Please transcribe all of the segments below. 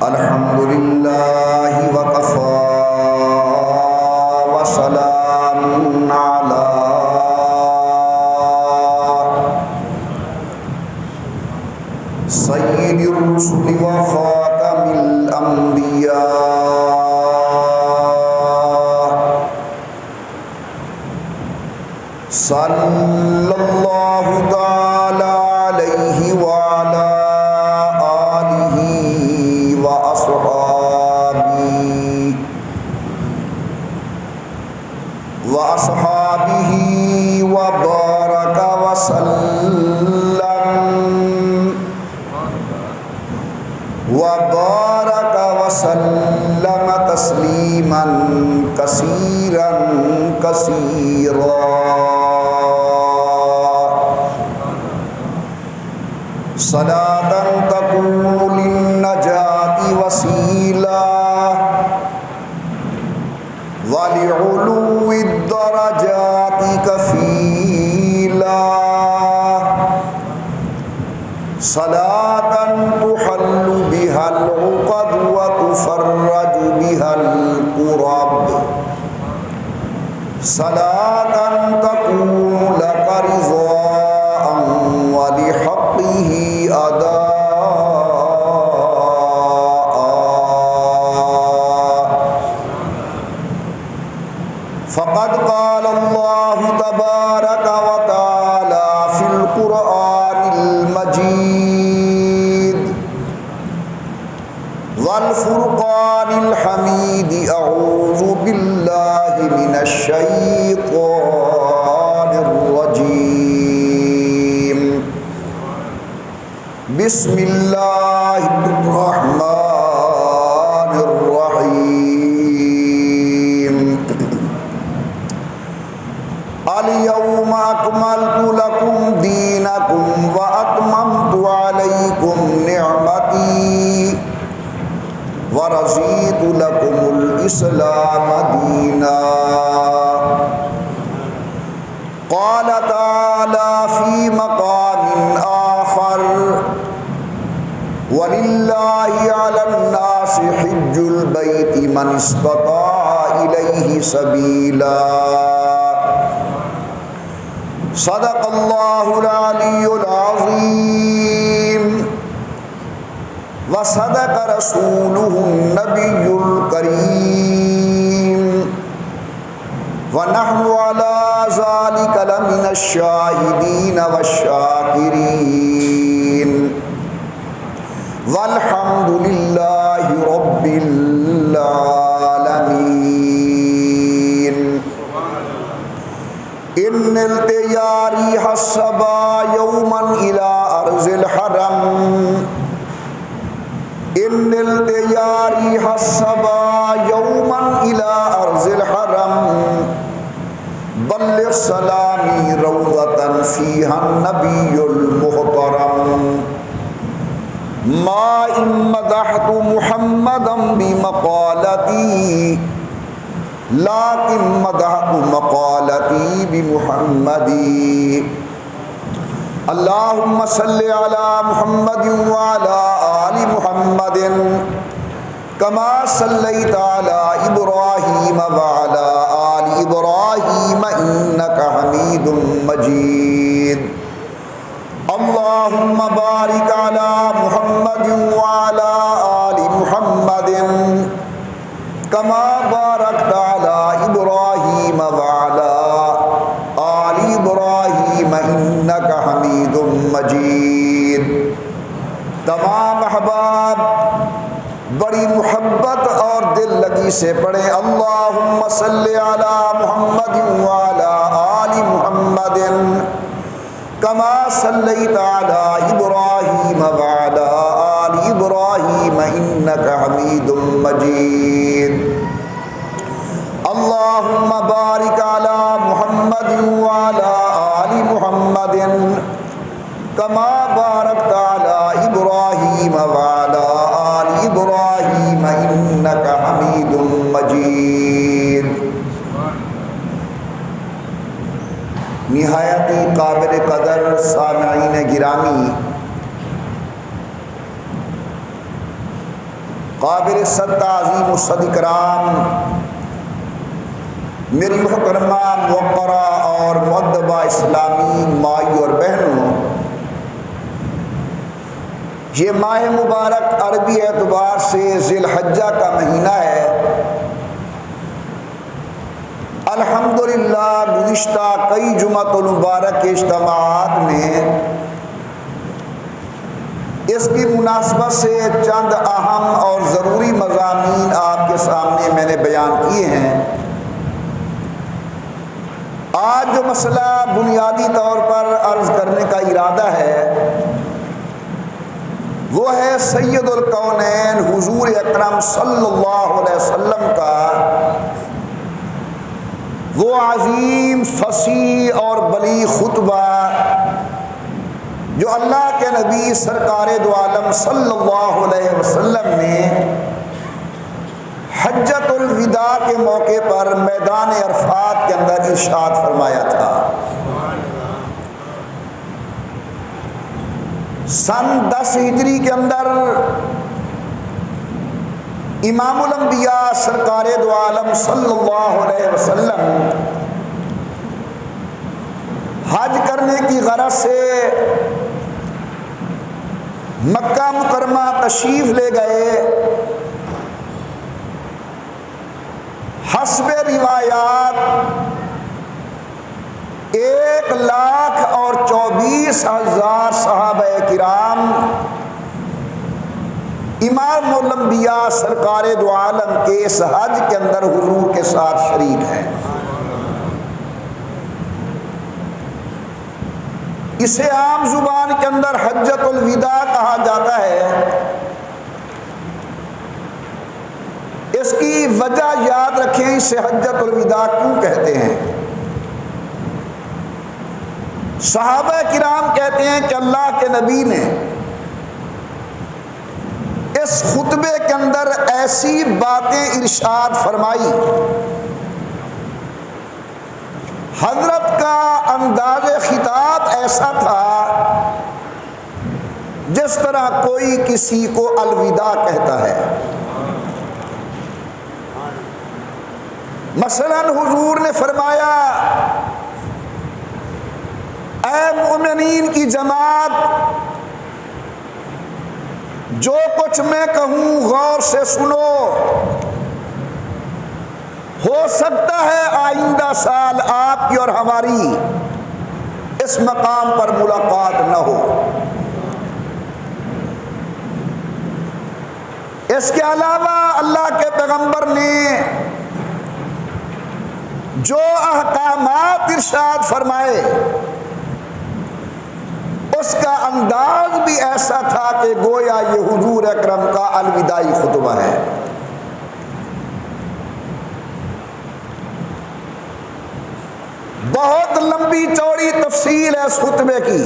الحمد لله وكفى وسلام على سيد الرسل وخاتم الأنبياء صلى الله تعالى عليه وعلى آله وأصحابه وبارك وسلم تسليما كثيرا كثيرا. صلاة تكون للنجاة وسيلة ولعلو الدرجات كفيلا. صلاة تحل بها العقد وتفرج بها الكرب. صلاة تكون لك رضاء ولحقه أداء. فقد قال الله تبارك وتعالى في القرآن المجيد والفرقان الحميد: أعوذ بالله من الشيطان الرجيم. بسم الله الرحمن الرحيم. اليوم أكملت لكم دينكم وأتممت عليكم نعمتي ورضيت لكم الإسلام دينا. قال تعالى في مقام آخر: ولله على الناس حج البيت من استطاع إليه سبيلا. صدق الله العلي العظيم وصدق رسوله النبي الكريم ونحن على ذلك لمن الشاهدين والشاكرين والحمد لله رب العالمين. إن التياري حسبا يوما إلى أرض الحرم. إن التياري حسبا يوما إلى أرض الحرم. بلغ سلامي روضة فيها النبي المحترم. ما إن مدحت محمدا بمقالتي لكن مدحت مقالتي بمحمدي. اللهم صل على محمد وعلى آل محمد كما صليت على إبراهيم وعلى آل إبراهيم إنك حميد مجيد. اللهم بارك على محمد وعلى آل محمد كما باركت على إبراهيم وعلى آل إبراهيم إنك حميد مجيد. تمام احباب بڑی محبت اور دل لگی سے پڑھیں: اللہم صلی علی محمد وعلی آل محمد کما صلیت علی ابراہیم وعلی آل ابراہیم انک حمید مجید. اللہم بارک علی محمد وعلی آل محمد کما بارکت علی ابراہیم وعلی آل ابراہیم انک حمید مجید. نہایت قابل قدر سامعین گرامی، قابل تعظیم الصد اکرام، میری محترمہ موقرہ اور مؤدبہ اسلامی مائی اور بہنوں، یہ ماہ مبارک عربی اعتبار سے ذی الحجہ کا مہینہ ہے۔ الحمدللہ گزشتہ کئی جمعۃ المبارک کے اجتماعات میں اس کی مناسبت سے چند اہم اور ضروری مضامین آپ کے سامنے میں نے بیان کیے ہیں۔ آج جو مسئلہ بنیادی طور پر عرض کرنے کا ارادہ ہے وہ ہے سید الکونین حضور اکرم صلی اللہ علیہ وسلم کا وہ عظیم فصیح اور بلیغ خطبہ جو اللہ کے نبی سرکار دو عالم صلی اللہ علیہ وسلم نے حجۃ الوداع کے موقع پر میدان عرفات کے اندر ارشاد فرمایا تھا۔ سن 10 ہجری کے اندر امام الانبیاء سرکار دو عالم صلی اللہ علیہ وسلم حج کرنے کی غرض سے مکہ مکرمہ تشریف لے گئے۔ حسب روایات 1,24,000 صحابہ کرام امام الانبیاء سرکار دو عالم کے اس حج کے اندر حضور کے ساتھ شریک ہیں۔ اسے عام زبان کے اندر حجۃ الوداع کہا جاتا ہے۔ اس کی وجہ یاد رکھیں، اسے حجۃ الوداع کیوں کہتے ہیں۔ صحابہ کرام کہتے ہیں کہ اللہ کے نبی نے اس خطبے کے اندر ایسی باتیں ارشاد فرمائی، حضرت کا انداز خطاب ایسا تھا جس طرح کوئی کسی کو الوداع کہتا ہے۔ مثلا حضور نے فرمایا، اے مومنین کی جماعت، جو کچھ میں کہوں غور سے سنو، ہو سکتا ہے آئندہ سال آپ کی اور ہماری اس مقام پر ملاقات نہ ہو۔ اس کے علاوہ اللہ کے پیغمبر نے جو احکامات ارشاد فرمائے اس کا انداز بھی ایسا تھا کہ گویا یہ حضور اکرم کا الوداعی خطبہ ہے۔ بہت لمبی چوڑی تفصیل ہے اس خطبے کی،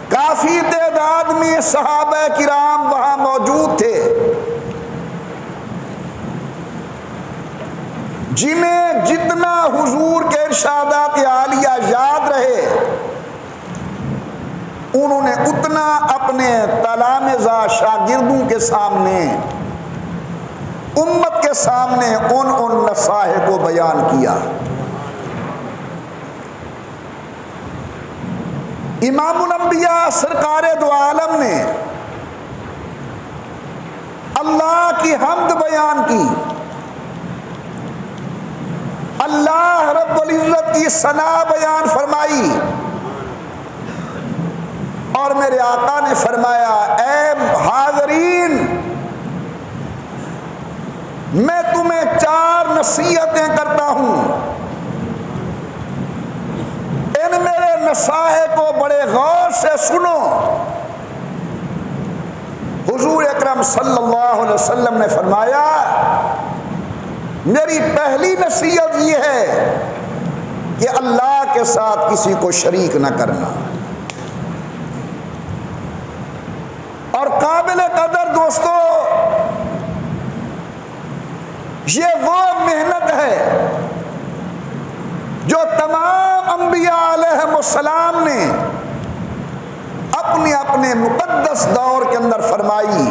کافی تعداد میں صحابہ کرام وہاں موجود تھے، جنہیں جتنا حضور کے ارشادات عالیہ یاد رہے انہوں نے اتنا اپنے تلامذہ شاگردوں کے سامنے، امت کے سامنے ان نصائح کو بیان کیا۔ امام الانبیاء سرکار دو عالم نے اللہ کی حمد بیان کی، اللہ رب العزت کی ثنا بیان فرمائی، اور میرے آقا نے فرمایا، اے حاضرین، میں تمہیں 4 نصیحتیں کرتا ہوں، ان میرے نصائح کو بڑے غور سے سنو۔ حضور اکرم صلی اللہ علیہ وسلم نے فرمایا، میری پہلی نصیحت یہ ہے کہ اللہ کے ساتھ کسی کو شریک نہ کرنا۔ اور قابل قدر دوستو، یہ وہ محنت ہے جو تمام انبیاء علیہم السلام نے اپنے اپنے مقدس دور کے اندر فرمائی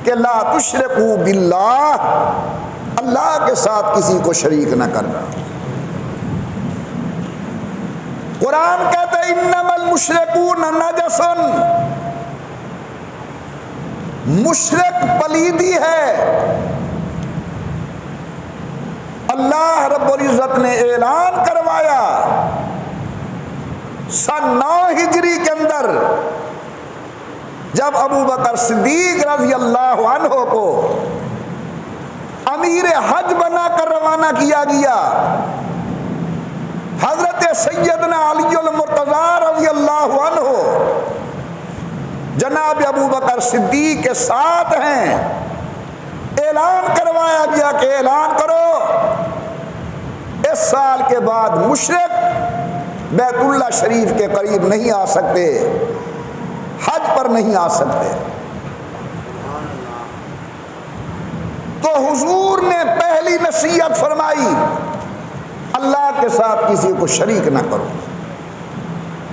کہ لا تشرکوا باللہ، اللہ کے ساتھ کسی کو شریک نہ کرنا۔ قرآن کہتا ہے انما المشرکون نجس، مشرک پلیدی ہے۔ اللہ رب العزت نے اعلان کروایا سن 9 ہجری کے اندر، جب ابو بکر صدیق رضی اللہ عنہ کو امیر حج بنا کر روانہ کیا گیا، حضرت سیدنا علی المرتضی رضی اللہ عنہ جناب ابو بکر صدیق کے ساتھ ہیں۔ اعلان کروایا گیا کہ اعلان کرو اس سال کے بعد مشرک بیت اللہ شریف کے قریب نہیں آ سکتے، حج پر نہیں آ سکتے۔ تو حضور نے پہلی نصیحت فرمائی اللہ کے ساتھ کسی کو شریک نہ کرو۔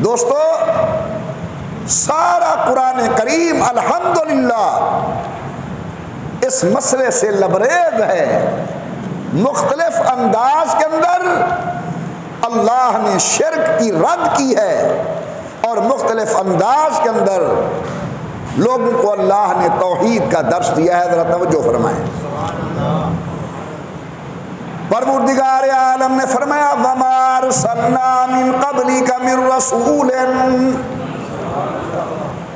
دوستو سارا قرآن کریم الحمدللہ اس مسئلے سے لبریز ہے، مختلف انداز کے اندر اللہ نے شرک کی رد کی ہے اور مختلف انداز کے اندر لوگوں کو اللہ نے توحید کا درس دیا ہے۔ ذرا توجہ فرمائیں۔ پروردگار عالم نے فرمایا وَمَا أَرْسَلْنَا مِن قَبْلِكَ مِن رَّسُولٍ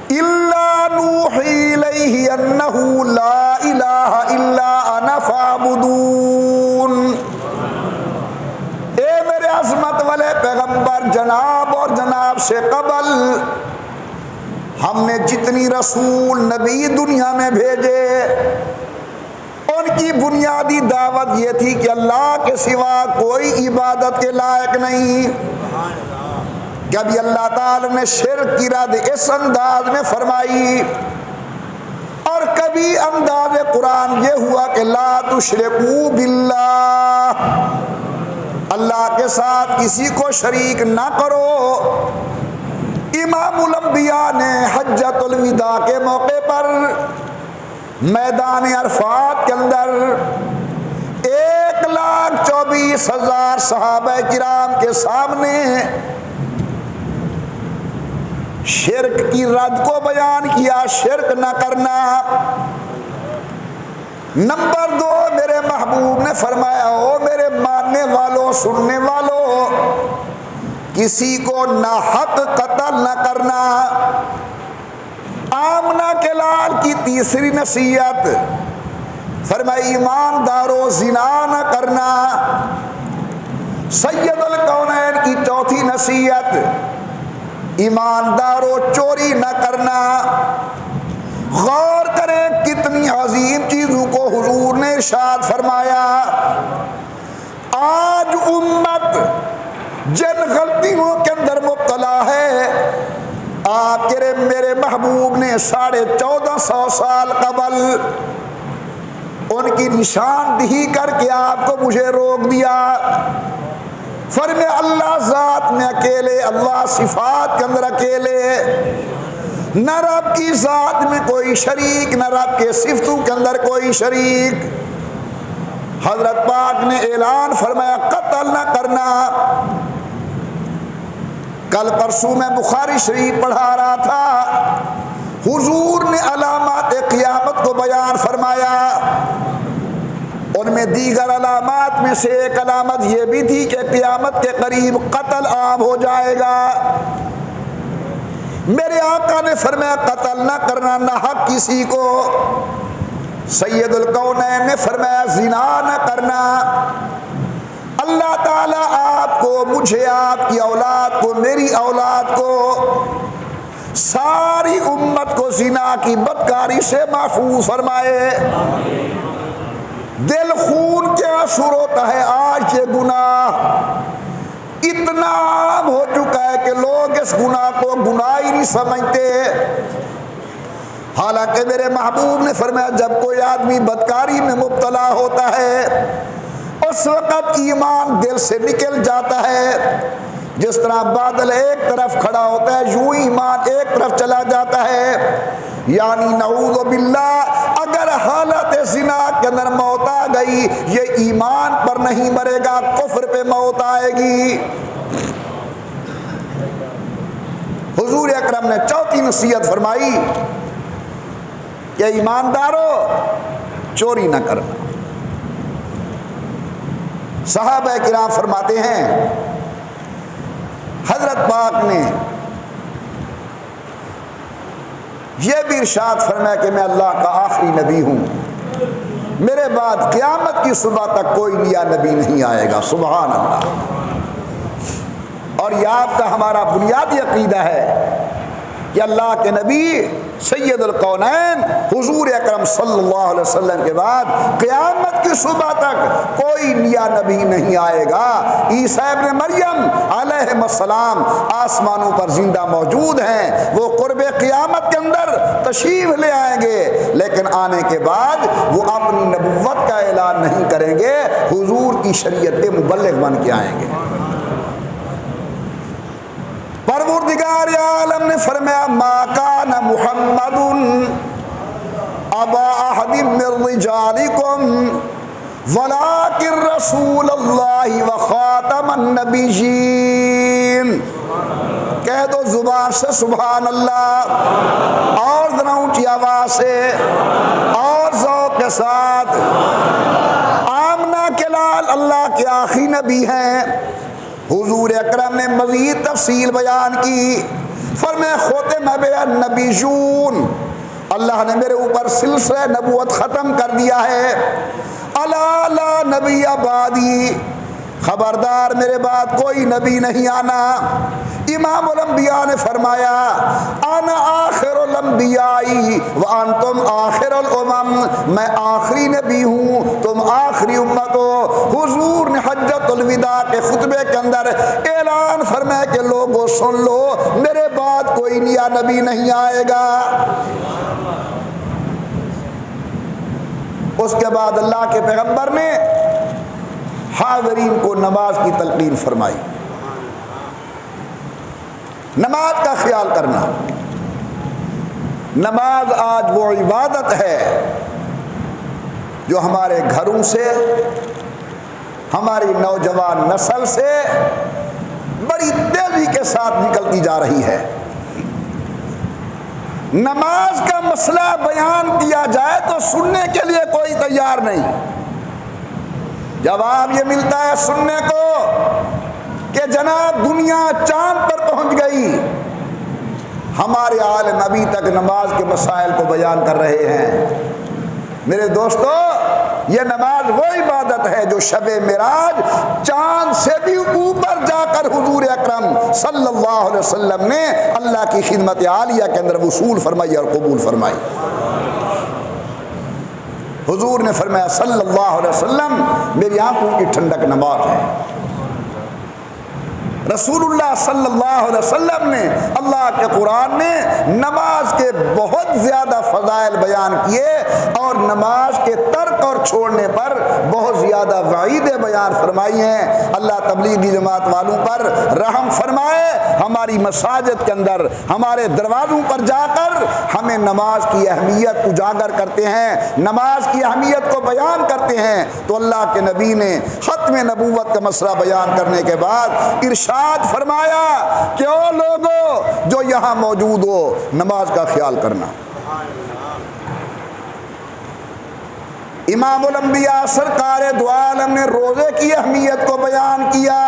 إِلَّا نُوحِي إِلَيْهِ أَنَّهُ لَا إِلَٰهَ إِلَّا أَنَا فَاعْبُدُونِ۔ اے میرے عظمت والے پیغمبر، جناب اور جناب سے قبل ہم نے جتنی رسول نبی دنیا میں بھیجے ان کی بنیادی دعوت یہ تھی کہ اللہ کے سوا کوئی عبادت کے لائق نہیں۔ کبھی اللہ تعالی نے شرک کی رد اس انداز میں فرمائی اور کبھی انداز قرآن یہ ہوا کہ لا تشرکوا باللہ، اللہ کے ساتھ کسی کو شریک نہ کرو۔ امام الانبیاء نے حجۃ الوداع کے موقع پر میدان عرفات کے اندر 1,24,000 صحابہ کرام کے سامنے شرک کی رد کو بیان کیا، شرک نہ کرنا۔ نمبر 2 میرے محبوب نے فرمایا او میرے ماننے والوں، سننے والوں، کسی کو ناحق قتل نہ کرنا۔ آمنہ کے لال کی تیسری نصیحت فرمائی ایمانداروں زنا نہ کرنا۔ سید الکونین کی چوتھی نصیحت ایمانداروں چوری نہ کرنا۔ غور کریں کتنی عظیم چیزوں کو حضور نے ارشاد فرمایا۔ آج امت جن غلطیوں کے اندر مبتلا ہے، آپ کے میرے محبوب نے 1450 سال قبل ان کی نشاندہی کر کے آپ کو مجھے روک دیا۔ فرمایا اللہ ذات میں اکیلے، اللہ صفات کے اندر اکیلے، نہ رب کی ذات میں کوئی شریک، نہ رب کے صفتوں کے اندر کوئی شریک۔ حضرت پاک نے اعلان فرمایا قتل نہ کرنا۔ کل پرسوں میں بخاری شریف پڑھا رہا تھا، حضور نے علامات قیامت کو بیان فرمایا۔ ان میں دیگر علامات میں سے ایک علامت یہ بھی تھی کہ قیامت کے قریب قتل عام ہو جائے گا۔ میرے آقا نے فرمایا قتل نہ کرنا، نہ حق کسی کو۔ سید الکونین نے فرمایا زنا نہ کرنا۔ اللہ تعالیٰ آپ کو، مجھے، آپ کی اولاد کو، میری اولاد کو، ساری امت کو زنا کی بدکاری سے محفوظ فرمائے۔ دل خون کیا شروع ہوتا ہے آج یہ گناہ اتنا عام ہو چکا ہے کہ لوگ اس گناہ کو گناہ ہی نہیں سمجھتے۔ حالانکہ میرے محبوب نے فرمایا جب کوئی آدمی بدکاری میں مبتلا ہوتا ہے اس وقت ایمان دل سے نکل جاتا ہے، جس طرح بادل ایک طرف کھڑا ہوتا ہے یوں ایمان ایک طرف چلا جاتا ہے. یعنی نعوذ باللہ اگر حالت زنا کے اندر موت آ گئی یہ ایمان پر نہیں مرے گا، کفر پہ موت آئے گی. حضور اکرم نے چوتھی نصیحت فرمائی کہ ایماندارو چوری نہ کرنا. صحابہ کرام فرماتے ہیں حضرت پاک نے یہ بھی ارشاد فرمایا کہ میں اللہ کا آخری نبی ہوں، میرے بعد قیامت کی صبح تک کوئی نیا نبی نہیں آئے گا. سبحان اللہ. اور یہ آپ کا ہمارا بنیادی عقیدہ ہے کہ اللہ کے نبی سید القونین حضور اکرم صلی اللہ علیہ وسلم کے بعد قیامت کی صبح تک کوئی نیا نبی نہیں آئے گا. عیسیٰ ابن مریم علیہ السلام آسمانوں پر زندہ موجود ہیں، وہ قرب قیامت کے اندر تشریف لے آئیں گے، لیکن آنے کے بعد وہ اپنی نبوت کا اعلان نہیں کریں گے، حضور کی شریعت کے مبلغ بن کے آئیں گے. پروردگار عالم نے فرمایا ما کان محمد ابا احد من رجالکم ولکن رسول اللہ وخاتم النبیین. کہہ دو زبان سے سبحان اللہ، اور ذرا اونچی آواز سے اور ذوق کے ساتھ. آمنہ کے لال اللہ کے آخری نبی ہیں. حضور اکرم نے مزید تفصیل بیان کی، فرمایا ختم النبیون، اللہ نے میرے اوپر سلسلہ نبوت ختم کر دیا ہے. الا لا نبی بعدی، خبردار میرے بعد کوئی نبی نہیں آنا. امام الانبیاء نے فرمایا انا آخر الانبیاء وانتم آخر الامم، میں آخری نبی ہوں تم آخری امت ہو. حضور نے حجۃ الوداع کے خطبے کے اندر اعلان فرمایا کہ لوگوں سن لو میرے بعد کوئی نیا نبی نہیں آئے گا. اس کے بعد اللہ کے پیغمبر نے حاضرین کو نماز کی تلقین فرمائی. نماز کا خیال کرنا. نماز آج وہ عبادت ہے جو ہمارے گھروں سے، ہماری نوجوان نسل سے بڑی تیزی کے ساتھ نکلتی جا رہی ہے. نماز کا مسئلہ بیان کیا جائے تو سننے کے لیے کوئی تیار نہیں. جواب یہ ملتا ہے سننے کو کہ جناب دنیا چاند پر پہنچ گئی، ہمارے عالم ابھی تک نماز کے مسائل کو بیان کر رہے ہیں. میرے دوستو یہ نماز وہ عبادت ہے جو شب معراج چاند سے بھی اوپر جا کر حضور اکرم صلی اللہ علیہ وسلم نے اللہ کی خدمت عالیہ کے اندر وصول فرمائی اور قبول فرمائی. حضور نے فرمایا صلی اللہ علیہ وسلم میری آنکھوں کی ٹھنڈک نماز ہے. رسول اللہ صلی اللہ علیہ وسلم نے اللہ کے قرآن نے نماز کے بہت زیادہ فضائل بیان کیے اور نماز کے ترک اور چھوڑنے پر بہت زیادہ وعیدیں بیان فرمائی ہیں. اللہ تبلیغی جماعت والوں پر رحم فرمائے، ہماری مساجد کے اندر ہمارے دروازوں پر جا کر ہمیں نماز کی اہمیت اجاگر کرتے ہیں، نماز کی اہمیت کو بیان کرتے ہیں. تو اللہ کے نبی نے ختم نبوت کا مسئلہ بیان کرنے کے بعد ارشاد فرمایا کہ او لوگو جو یہاں موجود ہو نماز کا خیال کرنا. امام الانبیاء سرکار دو عالم نے روزے کی اہمیت کو بیان کیا.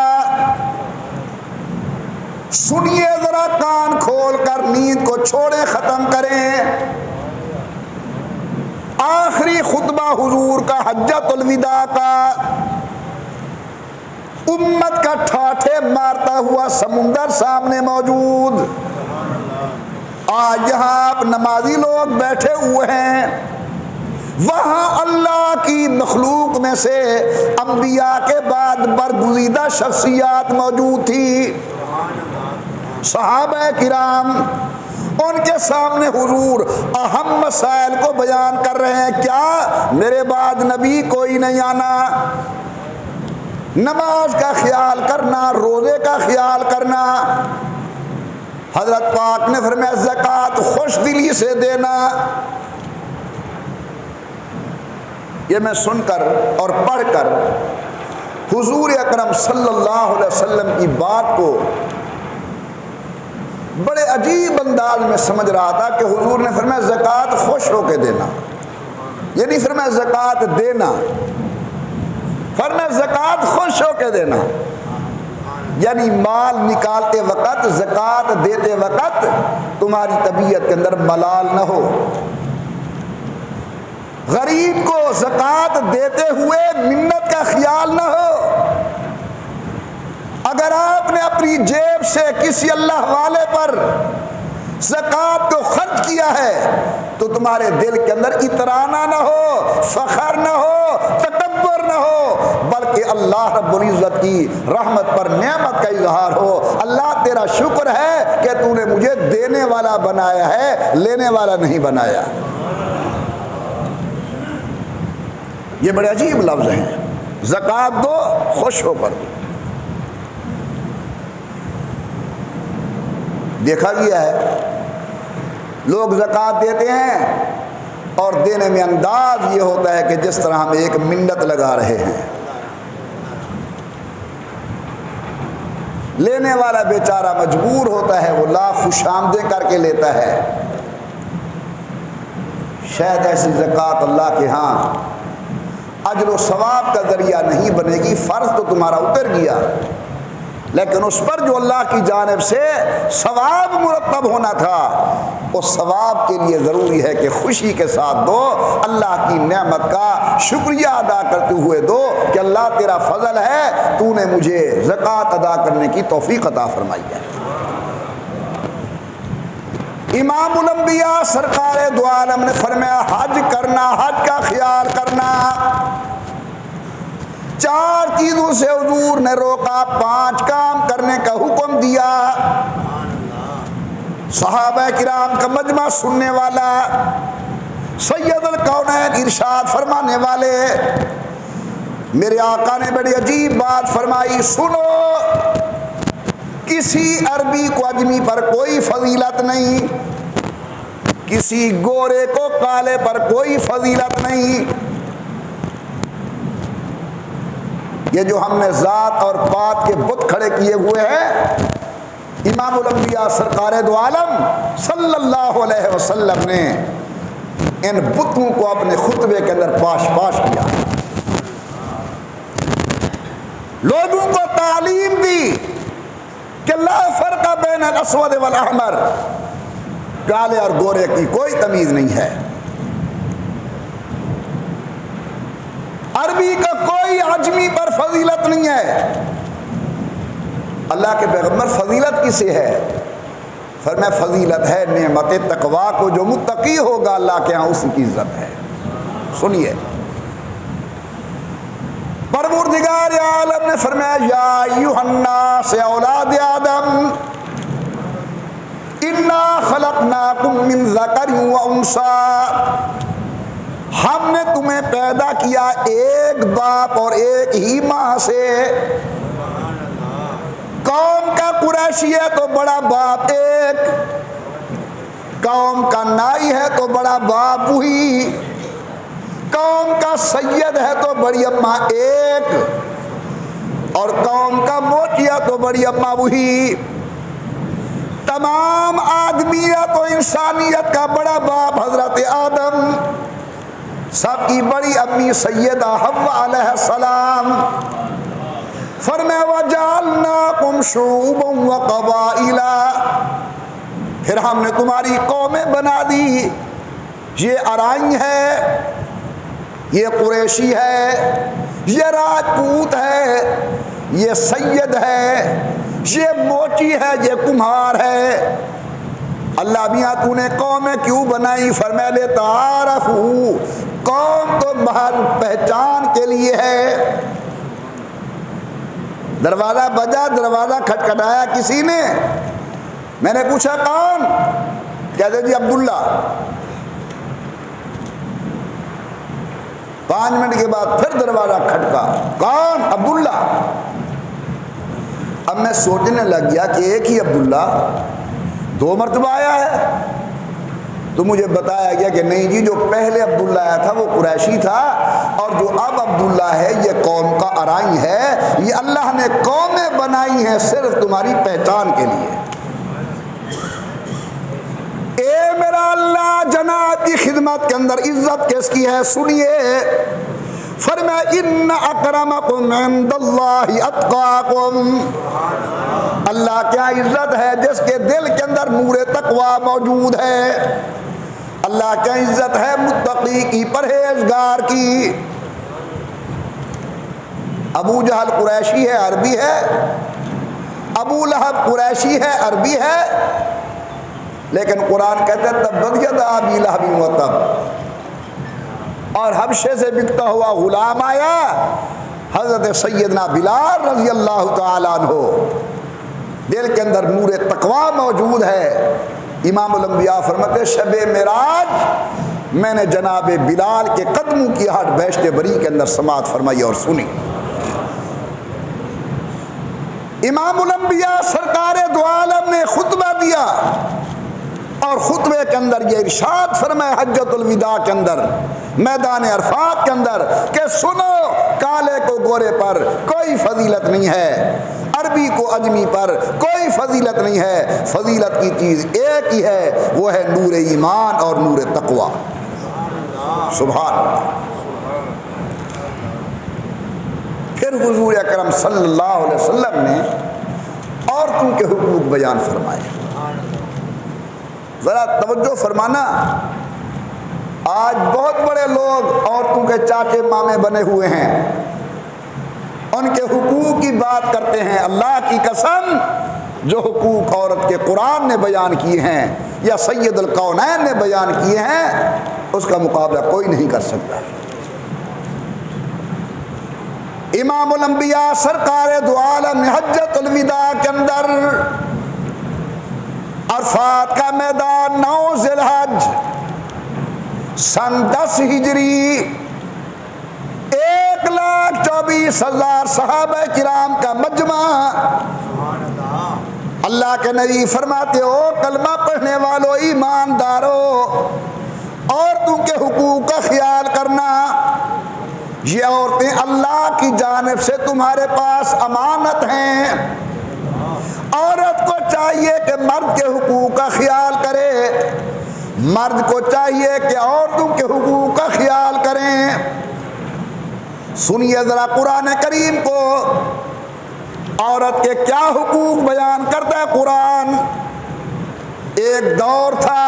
سنیے ذرا کان کھول کر، نیند کو چھوڑیں ختم کریں. آخری خطبہ حضور کا حجۃ الوداع کا، امت کا ٹھاٹھے مارتا ہوا سمندر سامنے موجود. آج یہاں آپ نمازی لوگ بیٹھے ہوئے ہیں، وہاں اللہ کی مخلوق میں سے انبیاء کے بعد برگزیدہ شخصیات موجود تھی، صحابہ کرام. ان کے سامنے حضور اہم مسائل کو بیان کر رہے ہیں. کیا میرے بعد نبی کوئی نہیں آنا؟ نماز کا خیال کرنا، روزے کا خیال کرنا۔ حضرت پاک نے فرمایا زکوٰۃ خوش دلی سے دینا۔ یہ میں سن کر اور پڑھ کر حضور اکرم صلی اللہ علیہ وسلم کی بات کو بڑے عجیب انداز میں سمجھ رہا تھا کہ حضور نے فرمایا زکوٰۃ خوش ہو کے دینا، یہ نہیں فرمایا زکوٰۃ دینا، فرمایا زکوٰۃ خوش ہو کے دینا، یعنی مال نکالتے وقت، زکوٰۃ دیتے وقت تمہاری طبیعت کے اندر ملال نہ ہو۔ غریب کو زکوٰۃ دیتے ہوئے منت کا خیال نہ ہو۔ اگر آپ نے اپنی جیب سے کسی اللہ والے پر زکوٰۃ کو خرچ کیا ہے تو تمہارے دل کے اندر اترانا نہ ہو، فخر نہ ہو، تکبر نہ ہو، بلکہ اللہ رب العزت کی رحمت پر نعمت کا اظہار ہو۔ اللہ تیرا شکر ہے کہ تو نے مجھے دینے والا بنایا ہے، لینے والا نہیں بنایا۔ یہ بڑے عجیب لفظ ہیں، زکوٰۃ دو خوش ہو کر دو۔ دیکھا گیا ہے لوگ زکوٰۃ دیتے ہیں اور دینے میں انداز یہ ہوتا ہے کہ جس طرح ہم ایک منت لگا رہے ہیں۔ لینے والا بیچارہ مجبور ہوتا ہے، وہ لاکھ خوش آمدیں کر کے لیتا ہے۔ شاید ایسی زکوٰۃ اللہ کے ہاں اجر و ثواب کا ذریعہ نہیں بنے گی، فرض تو تمہارا اتر گیا، لیکن اس پر جو اللہ کی جانب سے ثواب مرتب ہونا تھا، اس ثواب کے لیے ضروری ہے کہ خوشی کے ساتھ دو، اللہ کی نعمت کا شکریہ ادا کرتے ہوئے دو کہ اللہ تیرا فضل ہے، تو نے مجھے زکوٰۃ ادا کرنے کی توفیق عطا فرمائی ہے۔ امام الانبیاء سرکار دو عالم نے فرمایا حج کرنا، حج کا خیال کرنا۔ 4 چیزوں سے حضور نے روکا، 5 کام کرنے کا حکم دیا۔ صحابہ کرام کا مجمع سننے والا، سید الکونین ارشاد فرمانے والے، میرے آقا نے بڑی عجیب بات فرمائی، سنو، کسی عربی کو اجمی پر کوئی فضیلت نہیں، کسی گورے کو کالے پر کوئی فضیلت نہیں۔ یہ جو ہم نے ذات اور پات کے بت کھڑے کیے ہوئے ہیں، امام الانبیاء سرکار دو عالم صلی اللہ علیہ وسلم نے ان بتوں کو اپنے خطبے کے اندر پاش کیا، لوگوں کو تعلیم دی کہ لا فرق بین الاسود والاحمر، کالے اور گورے کی کوئی تمیز نہیں ہے، عربی کا کوئی عجمی پر فضیلت نہیں ہے۔ اللہ کے پیغمبر فضیلت کسے ہے؟ فرمایا فضیلت ہے نعمت تقویٰ کو، جو متقی ہوگا اللہ کے ہاں اس کی عزت ہے۔ سنیے، پروردگار عالم نے فرمایا یا ایھا الناس اولاد آدم انا خلقناکم من ذکر و انثی، ہم نے تمہیں پیدا کیا ایک باپ اور ایک ہی ماں سے۔ قوم کا قریشی ہے تو بڑا باپ ایک، قوم کا نائی ہے تو بڑا باپ وہی، قوم کا سید ہے تو بڑی اماں ایک، اور قوم کا موٹیا تو بڑی اماں وہی۔ تمام آدمیت و انسانیت کا بڑا باپ حضرت آدم، سب کی بڑی امی سیدہ حوا علیہ السلام۔ فرمایا وَجَعَلْنَاكُمْ شُعُوبًا وَقَبَائِلًا، پھر ہم نے تمہاری قومیں بنا دی، یہ ارائی ہے، یہ قریشی ہے، یہ راجپوت ہے، یہ سید ہے، یہ موچی ہے، یہ کمہار ہے۔ اللہ میاں تو نے قومیں کیوں بنائی؟ فرمایا لِتَعَارَفُوا، قوم تو باہر پہچان کے لیے ہے۔ دروازہ بجا، دروازہ کھٹکھٹایا کسی نے، میں نے پوچھا کون؟ کہتے جی عبداللہ۔ 5 منٹ کے بعد پھر دروازہ کھٹکا، کون؟ عبداللہ۔ اب میں سوچنے لگ گیا کہ ایک ہی عبداللہ 2 مرتبہ آیا ہے، تو مجھے بتایا گیا کہ نہیں جی، جو پہلے عبداللہ آیا تھا وہ قریشی تھا، اور جو اب عبداللہ ہے یہ قوم کا ارائی ہے، یہ اللہ نے قومیں بنائی ہیں صرف تمہاری پہچان کے لیے۔ اے میرا اللہ، جناب کی خدمت کے اندر عزت کس کی ہے؟ سنیے، فرمایا ان اکرمکم عند اللہ اتقاکم، اللہ کیا عزت ہے جس کے دل کے اندر نور تقوی موجود ہے، اللہ کیا عزت ہے متقی کی، پرہیزگار کی۔ ابو جہل قریشی ہے، عربی ہے، ابو لہب قریشی ہے، عربی ہے، لیکن قرآن کہتا ہے تبت یدا ابی لہب وتب، اور حبشے سے بکتا ہوا غلام آیا حضرت سیدنا بلال رضی اللہ تعالیٰ عنہ، دل کے اندر نور تقوی موجود ہے۔ امام الانبیاء فرماتے شب معراج میں نے جناب بلال کے قدموں کی ہٹ بیشت بری کے اندر سماعت فرمائی اور سنی۔ امام الانبیاء سرکار دو عالم نے خطبہ دیا، اور خطبے کے اندر یہ ارشاد فرمایا حجۃ الوداع کے اندر، میدان عرفات کے اندر، کہ سنو، کالے کو گورے پر کوئی فضیلت نہیں ہے، عربی کو اجمی پر کوئی فضیلت نہیں ہے، فضیلت کی چیز ایک ہی ہے، وہ ہے نور ایمان اور نور تقوی۔ سبحان اللہ۔ پھر حضور اکرم صلی اللہ علیہ وسلم نے عورتوں کے حقوق بیان فرمائے۔ ذرا توجہ فرمانا، آج بہت بڑے لوگ عورتوں کے چاچے مامے بنے ہوئے ہیں، ان کے حقوق کی بات کرتے ہیں۔ اللہ کی قسم، جو حقوق عورت کے قرآن نے بیان کیے ہیں یا سید الکونین نے بیان کیے ہیں، اس کا مقابلہ کوئی نہیں کر سکتا۔ امام الانبیاء سرکار دو عالم نے حجۃ الوداع کے اندر عرفات کا میدان 9 ذی الحج سن 10 ہجری 1,24,000 صحابہ کرام کا مجمع، اللہ کے نبی فرماتے ہو کلمہ پڑھنے والو ایماندارو، عورتوں کے حقوق کا خیال کرنا، یہ عورتیں اللہ کی جانب سے تمہارے پاس امانت ہیں۔ عورت کو چاہیے کہ مرد کے حقوق کا خیال کرے، مرد کو چاہیے کہ عورتوں کے حقوق کا خیال کریں۔ سنیے ذرا قرآن کریم کو، عورت کے کیا حقوق بیان کرتا ہے قرآن۔ ایک دور تھا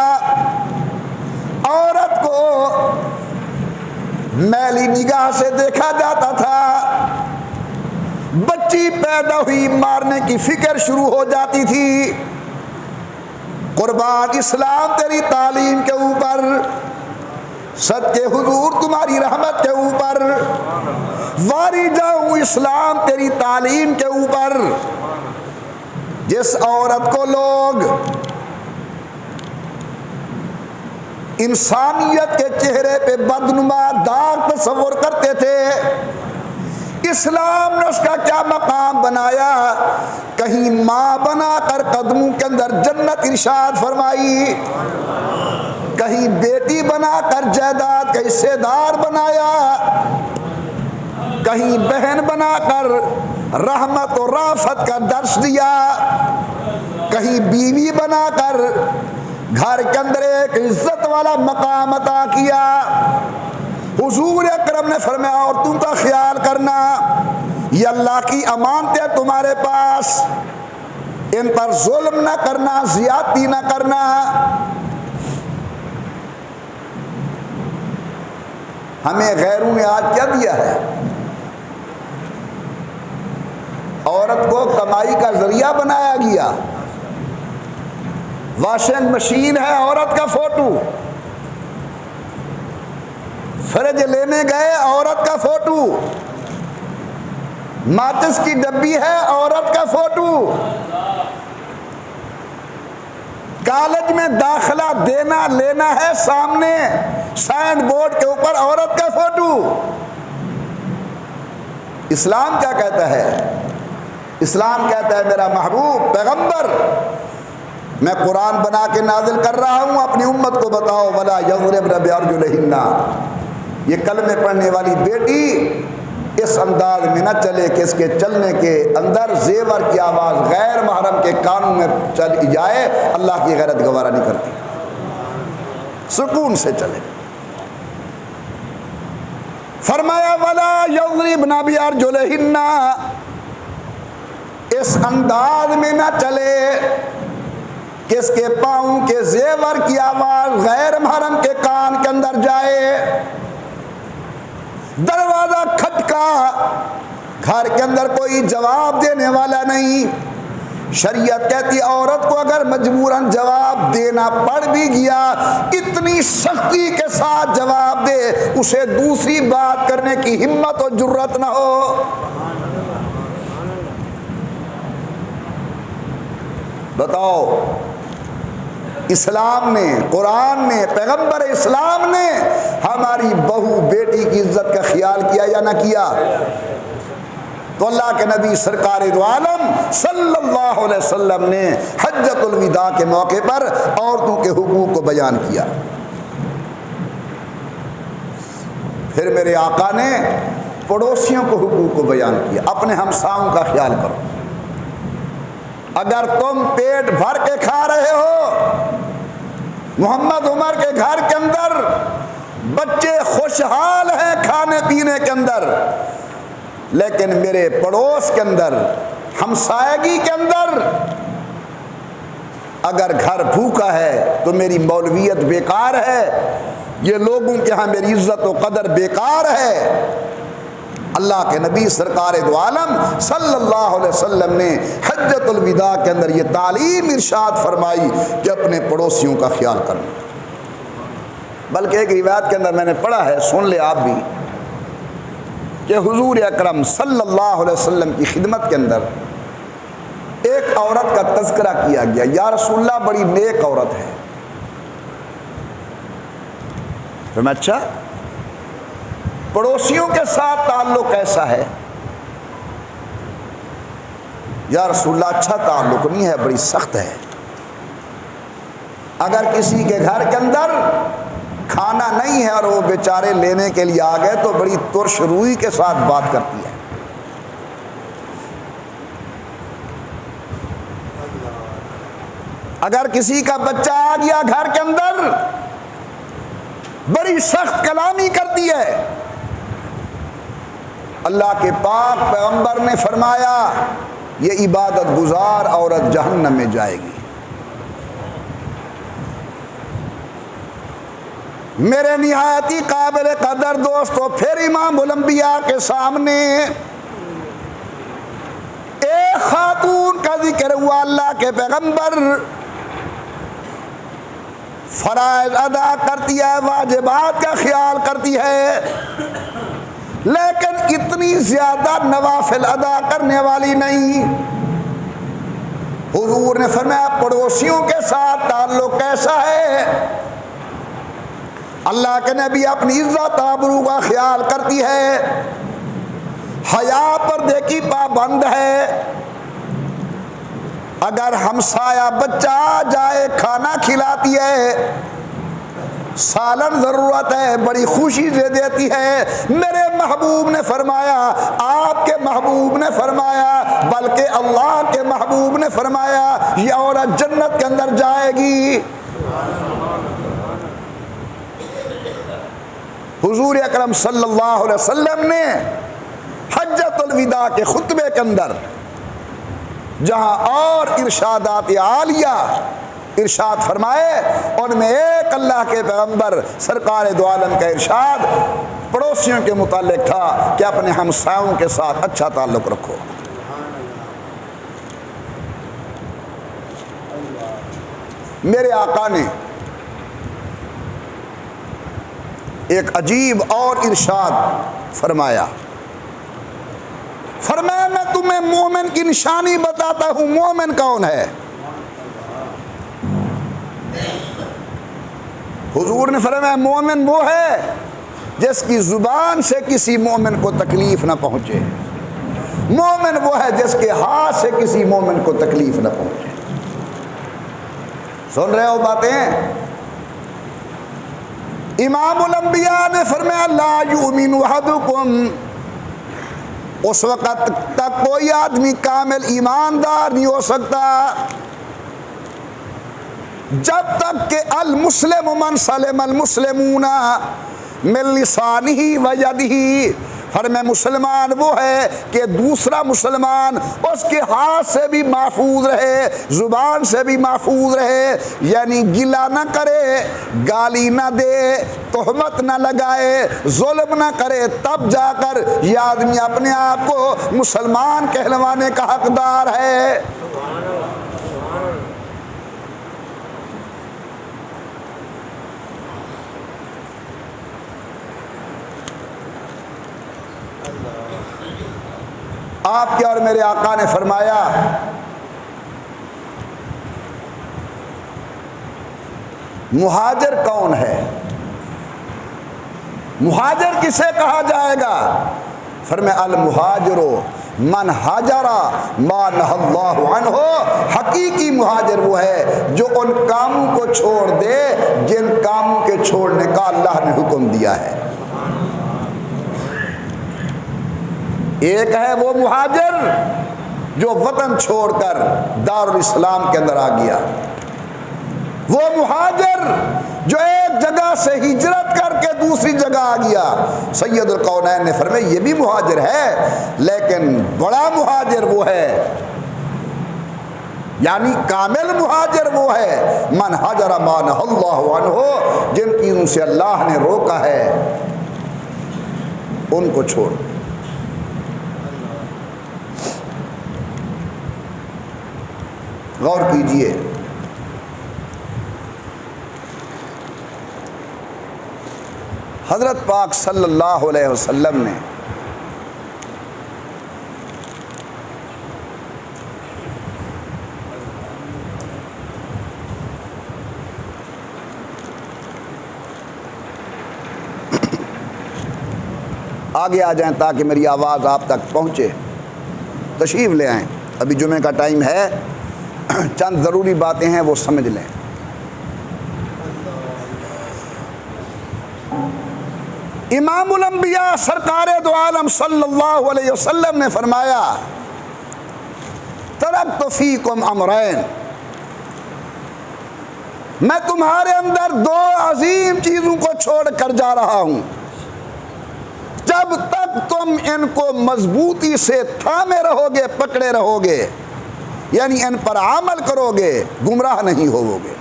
عورت کو میلی نگاہ سے دیکھا جاتا تھا، بچی پیدا ہوئی مارنے کی فکر شروع ہو جاتی تھی۔ قربان اسلام تیری تعلیم کے اوپر، صدقے حضور تمہاری رحمت کے اوپر، واری جاؤں اسلام تیری تعلیم کے اوپر۔ جس عورت کو لوگ انسانیت کے چہرے پہ بدنما داغ تصور کرتے تھے، اسلام نے اس کا کیا مقام بنایا، کہیں ماں بنا کر قدموں کے اندر جنت ارشاد فرمائی، کہیں بیٹی بنا کر جائیداد کا حصے دار بنایا، کہیں بہن بنا کر رحمت و رافت کا درس دیا، کہیں بیوی بنا کر گھر کے اندر ایک عزت والا مقام عطا کیا۔ حضور اکرم نے فرمایا عورتوں کا خیال کرنا، یہ اللہ کی امانتیں تمہارے پاس، ان پر ظلم نہ کرنا، زیادتی نہ کرنا۔ ہمیں غیروں نے آج کیا دیا ہے؟ عورت کو کمائی کا ذریعہ بنایا گیا۔ واشنگ مشین ہے عورت کا فوٹو، فرج لینے گئے عورت کا فوٹو، ماچس کی ڈبی ہے عورت کا فوٹو، کالج میں داخلہ دینا لینا ہے، سامنے سائن بورڈ کے اوپر عورت کا فوٹو۔ اسلام کیا کہتا ہے؟ اسلام کہتا ہے میرا محبوب پیغمبر، میں قرآن بنا کے نازل کر رہا ہوں، اپنی امت کو بتاؤ ولا یضربن بارجلہن، یہ کلمے پڑھنے والی بیٹی اس انداز میں نہ چلے کہ اس کے چلنے کے اندر زیور کی آواز غیر محرم کے کانوں میں چل جائے، اللہ کی غیرت گوارا نہیں کرتی، سکون سے چلے۔ فرمایا ولا یضربن بارجلہن، اس انداز میں نہ چلے کہ اس کے پاؤں کے زیور کی آواز غیر محرم کے کان کے اندر جائے۔ دروازہ کھٹکا، گھر کے اندر کوئی جواب دینے والا نہیں۔ شریعت کہتی عورت کو اگر مجبوراً جواب دینا پڑ بھی گیا، اتنی سختی کے ساتھ جواب دے اسے دوسری بات کرنے کی ہمت و جرت نہ ہو۔ بتاؤ، اسلام نے، قرآن نے، پیغمبر اسلام نے ہماری بہو بیٹی کی عزت کا خیال کیا یا نہ کیا؟ تو اللہ کے نبی سرکار دو عالم صلی اللہ علیہ وسلم نے حجۃ الوداع کے موقع پر عورتوں کے حقوق کو بیان کیا۔ پھر میرے آقا نے پڑوسیوں کو حقوق کو بیان کیا۔ اپنے ہمسایوں کا خیال کرو، اگر تم پیٹ بھر کے کھا رہے ہو، محمد عمر کے گھر کے اندر بچے خوشحال ہیں کھانے پینے کے اندر، لیکن میرے پڑوس کے اندر، ہمسایگی کے اندر اگر گھر بھوکا ہے تو میری مولویت بیکار ہے، یہ لوگوں کے ہاں میری عزت و قدر بیکار ہے۔ اللہ کے نبی سرکار دو عالم صلی اللہ علیہ وسلم نے حجۃ الوداع کے اندر یہ تعلیم ارشاد فرمائی کہ اپنے پڑوسیوں کا خیال کرنا۔ بلکہ ایک روایت کے اندر میں نے پڑھا ہے، سن لے آپ بھی، کہ حضور اکرم صلی اللہ علیہ وسلم کی خدمت کے اندر ایک عورت کا تذکرہ کیا گیا، یا رسول اللہ بڑی نیک عورت ہے۔ تو میں اچھا پڑوسیوں کے ساتھ تعلق کیسا ہے؟ یا رسول اللہ اچھا تعلق نہیں ہے، بڑی سخت ہے۔ اگر کسی کے گھر کے اندر کھانا نہیں ہے اور وہ بیچارے لینے کے لیے آ گئے تو بڑی ترش روئی کے ساتھ بات کرتی ہے۔ اگر کسی کا بچہ آ گیا گھر کے اندر، بڑی سخت کلامی کرتی ہے۔ اللہ کے پاک پیغمبر نے فرمایا یہ عبادت گزار عورت جہنم میں جائے گی۔ میرے نہایتی قابل قدر دوستو، پھر امام الانبیاء کے سامنے ایک خاتون کا ذکر ہوا۔ اللہ کے پیغمبر فرائض ادا کرتی ہے، واجبات کا خیال کرتی ہے، لیکن اتنی زیادہ نوافل ادا کرنے والی نہیں۔ حضور نے فرمایا پڑوسیوں کے ساتھ تعلق کیسا ہے؟ اللہ کے نبی اپنی عزت آبرو کا خیال کرتی ہے، حیا پردے کی پابند ہے۔ اگر ہمسایہ بچہ آ جائے کھانا کھلاتی ہے، سالن ضرورت ہے بڑی خوشی سے دیتی ہے۔ میرے محبوب نے فرمایا، آپ کے محبوب نے فرمایا، بلکہ اللہ کے محبوب نے فرمایا یہ عورت جنت کے اندر جائے گی۔ حضور اکرم صلی اللہ علیہ وسلم نے حجۃ الوداع کے خطبے کے اندر جہاں اور ارشادات عالیہ ارشاد فرمائے، ان میں ایک اللہ کے پیغمبر سرکار دو عالم کا ارشاد پڑوسیوں کے متعلق تھا کہ اپنے ہمسایوں کے ساتھ اچھا تعلق رکھو۔ میرے آقا نے ایک عجیب اور ارشاد فرمایا، فرمایا میں تمہیں مومن کی نشانی بتاتا ہوں۔ مومن کون ہے؟ حضور نے فرمایا مومن وہ ہے جس کی زبان سے کسی مومن کو تکلیف نہ پہنچے، مومن وہ ہے جس کے ہاتھ سے کسی مومن کو تکلیف نہ پہنچے۔ سن رہے ہو باتیں؟ امام الانبیاء نے فرمایا لا یؤمن احدکم، اس وقت تک کوئی آدمی کامل ایماندار نہیں ہو سکتا جب تک کہ المسلم من سلم المسلمون من لسانہ و یدہ، فرمایا مسلمان وہ ہے کہ دوسرا مسلمان اس کے ہاتھ سے بھی محفوظ رہے، زبان سے بھی محفوظ رہے، یعنی گلہ نہ کرے، گالی نہ دے، تہمت نہ لگائے، ظلم نہ کرے، تب جا کر یہ آدمی اپنے آپ کو مسلمان کہلوانے کا حقدار ہے۔ آپ کے اور میرے آقا نے فرمایا مہاجر کون ہے؟ مہاجر کسے کہا جائے گا؟ فرمایا المہاجر من ہاجر ما نہی اللہ عنہ، حقیقی مہاجر وہ ہے جو ان کاموں کو چھوڑ دے جن کاموں کے چھوڑنے کا اللہ نے حکم دیا ہے۔ ایک ہے وہ مہاجر جو وطن چھوڑ کر دارالاسلام کے اندر آ گیا، وہ مہاجر جو ایک جگہ سے ہجرت کر کے دوسری جگہ آ گیا۔ سید القونین نے فرمایا یہ بھی مہاجر ہے، لیکن بڑا مہاجر وہ ہے، یعنی کامل مہاجر وہ ہے من ہاجر ما نہی اللہ عنہ، جن چیزوں سے اللہ نے روکا ہے ان کو چھوڑ۔ غور کیجئے، حضرت پاک صلی اللہ علیہ وسلم نے آگے آ جائیں تاکہ میری آواز آپ تک پہنچے، تشریف لے آئیں، ابھی جمعے کا ٹائم ہے، چند ضروری باتیں ہیں وہ سمجھ لیں۔ امام الانبیاء سرکار دو عالم صلی اللہ علیہ وسلم نے فرمایا ترکت فیکم امرین، میں تمہارے اندر دو عظیم چیزوں کو چھوڑ کر جا رہا ہوں، جب تک تم ان کو مضبوطی سے تھامے رہو گے، پکڑے رہو گے، یعنی ان پر عمل کرو گے، گمراہ نہیں ہوو گے۔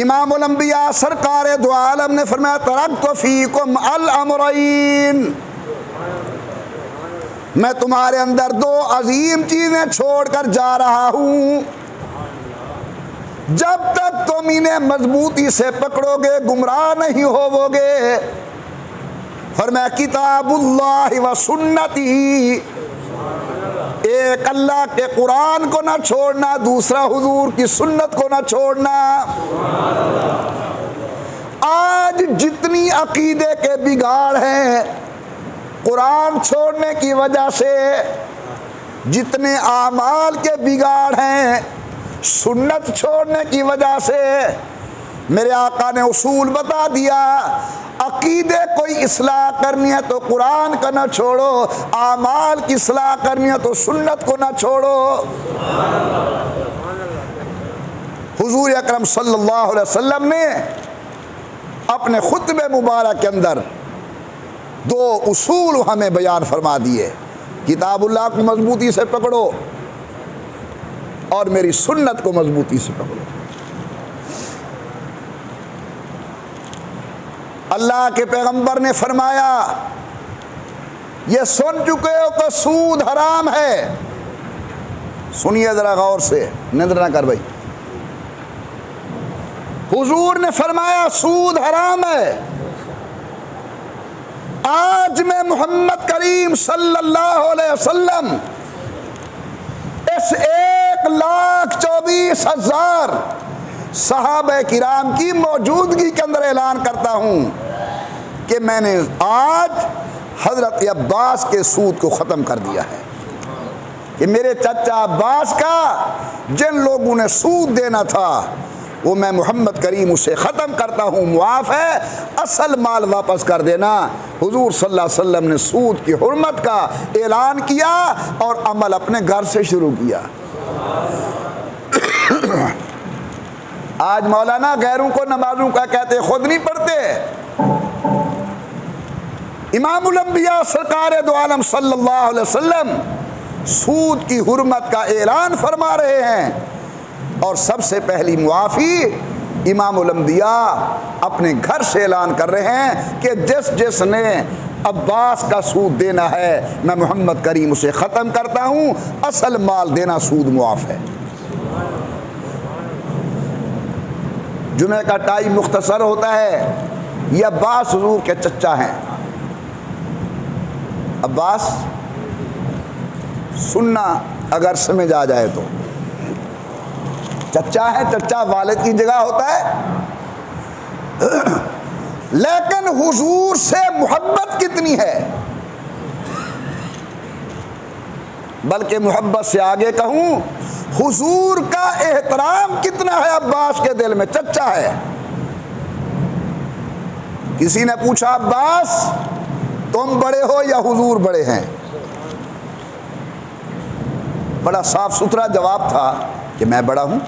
امام الانبیاء سرکار دو عالم نے فرمایا ترکت فیکم الامرین، میں تمہارے اندر دو عظیم چیزیں چھوڑ کر جا رہا ہوں، جب تک تم انہیں مضبوطی سے پکڑو گے گمراہ نہیں ہوو گے۔ فرمایا کتاب اللہ و سنتی، ایک اللہ کے قرآن کو نہ چھوڑنا، دوسرا حضور کی سنت کو نہ چھوڑنا۔ آج جتنی عقیدے کے بگاڑ ہیں قرآن چھوڑنے کی وجہ سے، جتنے اعمال کے بگاڑ ہیں سنت چھوڑنے کی وجہ سے، میرے آقا نے اصول بتا دیا، عقیدے کوئی اصلاح کرنی ہے تو قرآن کا نہ چھوڑو، اعمال کی اصلاح کرنی ہے تو سنت کو نہ چھوڑو۔ حضور اکرم صلی اللہ علیہ وسلم نے اپنے خطبہ مبارک کے اندر دو اصول ہمیں بیان فرما دیے، کتاب اللہ کو مضبوطی سے پکڑو اور میری سنت کو مضبوطی سے پکڑو۔ اللہ کے پیغمبر نے فرمایا یہ سن چکے ہو کہ سود حرام ہے، سنیے ذرا غور سے، نظر نہ کر بھائی۔ حضور نے فرمایا سود حرام ہے۔ آج میں محمد کریم صلی اللہ علیہ وسلم اس 1,24,000 صحابہ کرام کی موجودگی کے اندر اعلان کرتا ہوں کہ میں نے آج حضرت عباس کے سود کو ختم کر دیا ہے، کہ میرے چچا عباس کا جن لوگوں نے سود دینا تھا وہ میں محمد کریم اسے ختم کرتا ہوں، معاف ہے، اصل مال واپس کر دینا۔ حضور صلی اللہ علیہ وسلم نے سود کی حرمت کا اعلان کیا اور عمل اپنے گھر سے شروع کیا۔ آج مولانا غیروں کو نمازوں کا کہتے، خود نہیں پڑھتے۔ امام الانبیاء سرکار دو عالم صلی اللہ علیہ وسلم سود کی حرمت کا اعلان فرما رہے ہیں، اور سب سے پہلی معافی امام الانبیاء اپنے گھر سے اعلان کر رہے ہیں کہ جس نے عباس کا سود دینا ہے میں محمد کریم اسے ختم کرتا ہوں، اصل مال دینا سود معاف ہے۔ جمعے کا ٹائم مختصر ہوتا ہے، یہ عباس حضور کے چچا ہیں۔ عباس سننا اگر سمجھ آ جائے تو چچا ہے، چچا والد کی جگہ ہوتا ہے، لیکن حضور سے محبت کتنی ہے، بلکہ محبت سے آگے کہوں حضور کا احترام کتنا ہے عباس کے دل میں۔ چچا ہے، کسی نے پوچھا عباس تم بڑے ہو یا حضور بڑے ہیں؟ بڑا صاف ستھرا جواب تھا کہ میں بڑا ہوں۔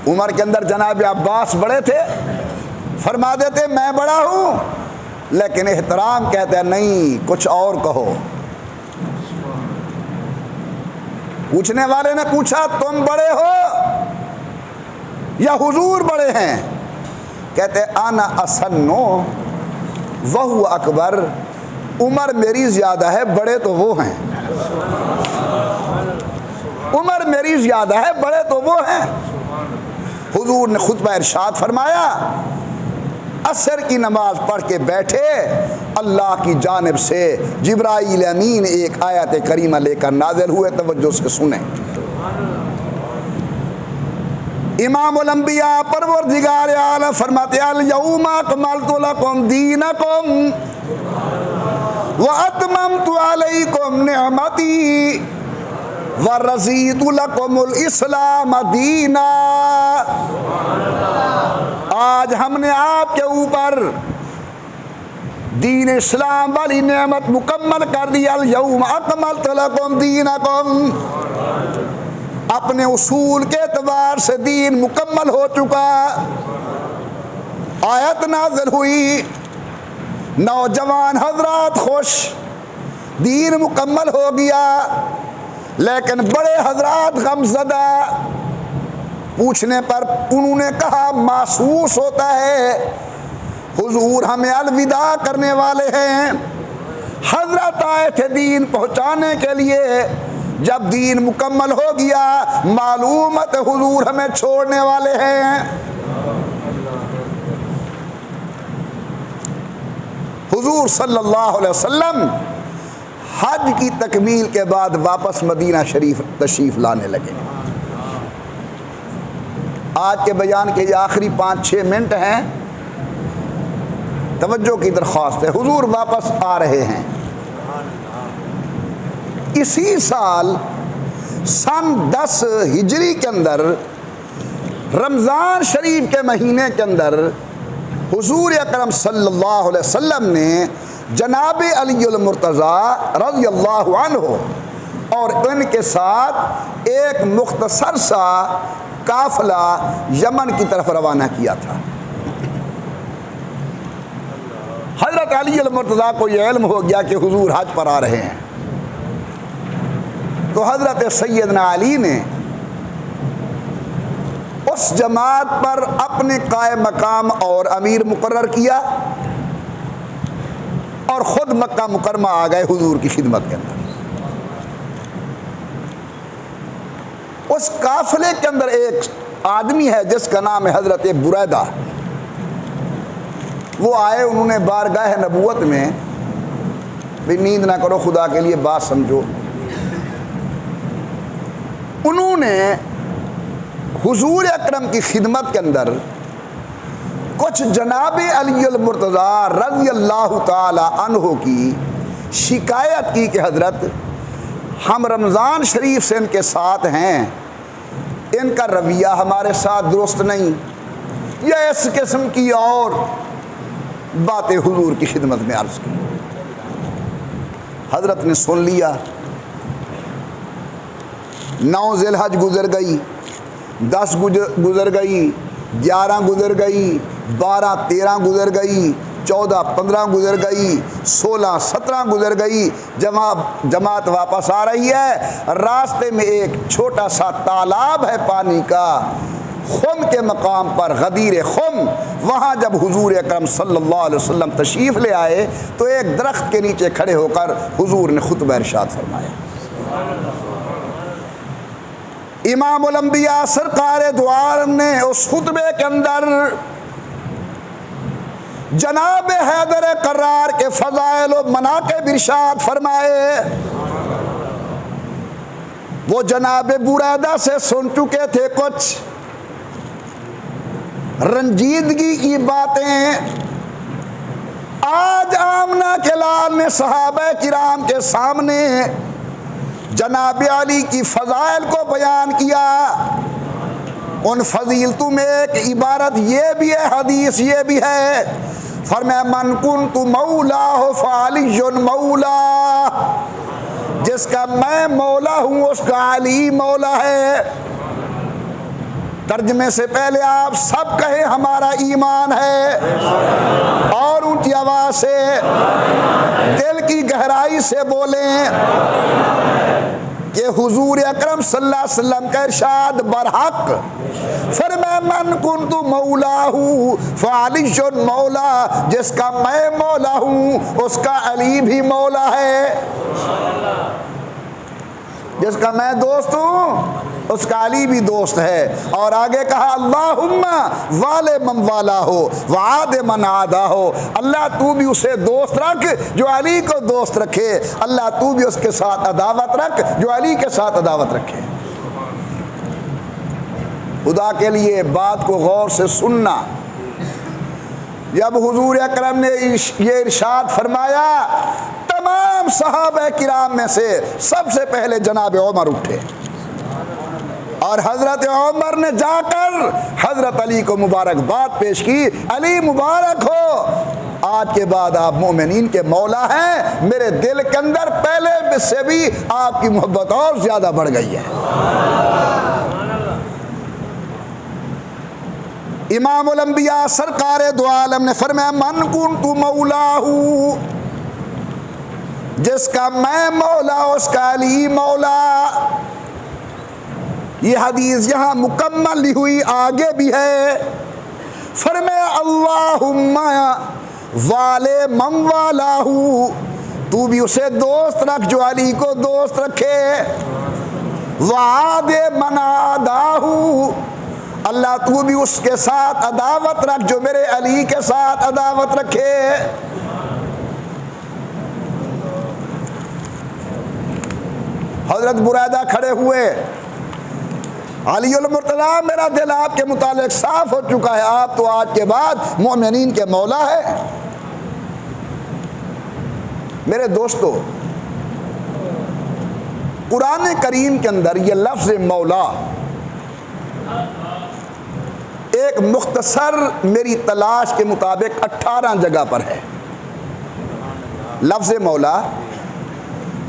عمر کے اندر جناب عباس بڑے تھے، فرما دیتے میں بڑا ہوں، لیکن احترام کہتے ہیں نہیں کچھ اور کہو۔ پوچھنے والے نے پوچھا تم بڑے ہو یا حضور بڑے ہیں؟ کہتے انا اسنو وہو اکبر، عمر میری زیادہ ہے، بڑے تو وہ ہیں۔ عمر میری زیادہ ہے، بڑے تو وہ ہیں۔ حضور نے خطبہ ارشاد فرمایا، عصر کی نماز پڑھ کے بیٹھے، اللہ کی جانب سے جبرائیل امین ایک آیت کریمہ لے کر نازل ہوئے، توجہ سے سنیں۔ امام الانبیاء پروردگار عالم فرماتے الیوم اکملت لکم دینکم واتممت علیکم نعمتی ورضیت لکم الاسلام دینا۔ آج ہم نے آپ کے اوپر دین اسلام والی نعمت مکمل کر دی۔ الیوم اکملت لکم دینکم، اپنے اصول کے اعتبار سے دین مکمل ہو چکا۔ آیت نازل ہوئی، نوجوان حضرات خوش، دین مکمل ہو گیا، لیکن بڑے حضرات غمزدہ۔ پوچھنے پر انہوں نے کہا محسوس ہوتا ہے حضور ہمیں الوداع کرنے والے ہیں۔ حضرت آئے تھے دین پہنچانے کے لیے، جب دین مکمل ہو گیا معلومات حضور ہمیں چھوڑنے والے ہیں۔ حضور صلی اللہ علیہ وسلم حج کی تکمیل کے بعد واپس مدینہ شریف تشریف لانے لگے۔ آج کے بیان کے یہ آخری 5-6 منٹ ہیں، توجہ کی درخواست ہے۔ حضور واپس آ رہے ہیں۔ اسی سال سن 10 ہجری کے اندر رمضان شریف کے مہینے کے اندر حضور اکرم صلی اللہ علیہ وسلم نے جناب علی المرتضیٰ رضی اللہ عنہ اور ان کے ساتھ ایک مختصر سا قافلہ یمن کی طرف روانہ کیا تھا۔ حضرت علی المرتضیٰ کو یہ علم ہو گیا کہ حضور حج پر آ رہے ہیں، تو حضرت سیدنا علی نے اس جماعت پر اپنے قائم مقام اور امیر مقرر کیا اور خود مکہ مکرمہ آ گئے حضور کی خدمت کے اندر۔ اس قافلے کے اندر ایک آدمی ہے جس کا نام ہے حضرت بریدہ۔ وہ آئے، انہوں نے بارگاہ نبوت میں، بھی نیند نہ کرو خدا کے لیے بات سمجھو، انہوں نے حضور اکرم کی خدمت کے اندر کچھ جناب علی المرتضیٰ رضی اللہ تعالی عنہ کی شکایت کی کہ حضرت ہم رمضان شریف سے ان کے ساتھ ہیں، ان کا رویہ ہمارے ساتھ درست نہیں، یا اس قسم کی اور باتیں حضور کی خدمت میں عرض کی۔ حضرت نے سن لیا۔ 9 ذی الحج گزر گئی، 10 گزر گئی، 11 گزر گئی، 12 13 گزر گئی، 14 15 گزر گئی، 16 17 گزر گئی۔ جماعت واپس آ رہی ہے، راستے میں ایک چھوٹا سا تالاب ہے پانی کا، خم کے مقام پر، غدیر خم، وہاں جب حضور اکرم صلی اللہ علیہ وسلم تشریف لے آئے تو ایک درخت کے نیچے کھڑے ہو کر حضور نے خطبہ ارشاد فرمایا۔ امام الانبیاء سرکار دو عالم نے اس خطبے کے اندر جناب حیدر کرار کے فضائل و مناقب ارشاد فرمائے۔ وہ جناب بریدہ سے سن چکے تھے کچھ رنجیدگی کی باتیں، آج آمنہ کے لال نے صحابہ کرام کے سامنے جناب علی کی فضائل کو بیان کیا۔ ان فضیلتوں میں ایک عبارت یہ بھی ہے، حدیث یہ بھی ہے، فرمایا من کنت مولا فعلی مولا، جس کا میں مولا ہوں اس کا علی مولا ہے۔ ترجمے سے پہلے آپ سب کہیں ہمارا ایمان ہے، اور اونچی آواز سے دل کی گہرائی سے بولیں کہ حضور اکرم صلی اللہ علیہ وسلم کا ارشاد برحق، فرمایا من کنت مولا فعلی مولا، جس کا میں مولا ہوں اس کا علی بھی مولا ہے، جس کا میں دوست ہوں اس کا علی بھی دوست ہے۔ اور آگے کہا اللہم والے من والا ہو وعاد من عادا ہو، اللہ تو بھی اسے دوست رکھ جو علی کو دوست رکھے، اللہ تو بھی اس کے ساتھ عداوت رکھ جو علی کے ساتھ عداوت رکھے۔ خدا کے لیے بات کو غور سے سننا۔ جب حضور اکرم نے یہ ارشاد فرمایا، تمام صحابہ کرام میں سے سب سے پہلے جناب عمر اٹھے، اور حضرت عمر نے جا کر حضرت علی کو مبارکباد پیش کی، علی مبارک ہو، آج کے بعد آپ مومنین کے مولا ہیں، میرے دل کے اندر پہلے سے بھی آپ کی محبت اور زیادہ بڑھ گئی ہے۔ امام الانبیاء سرکار دو عالم نے فرمایا من کنت مولا ہوں، جس کا میں مولا اس کا علی مولا۔ یہ حدیث یہاں مکمل لی ہوئی آگے بھی ہے، فرمایا اللہم والے من والا ہوں، تو بھی اسے دوست رکھ جو علی کو دوست رکھے، وعاد من عاداہ، اللہ تو بھی اس کے ساتھ عداوت رکھ جو میرے علی کے ساتھ عداوت رکھے۔ حضرت بریدہ کھڑے ہوئے، علی المرتضیٰ میرا دل آپ کے متعلق صاف ہو چکا ہے، آپ تو آج کے بعد مومنین کے مولا ہے۔ میرے دوستو، قرآن کریم کے اندر یہ لفظ مولا ایک مختصر میری تلاش کے مطابق 18 جگہ پر ہے۔ لفظ مولا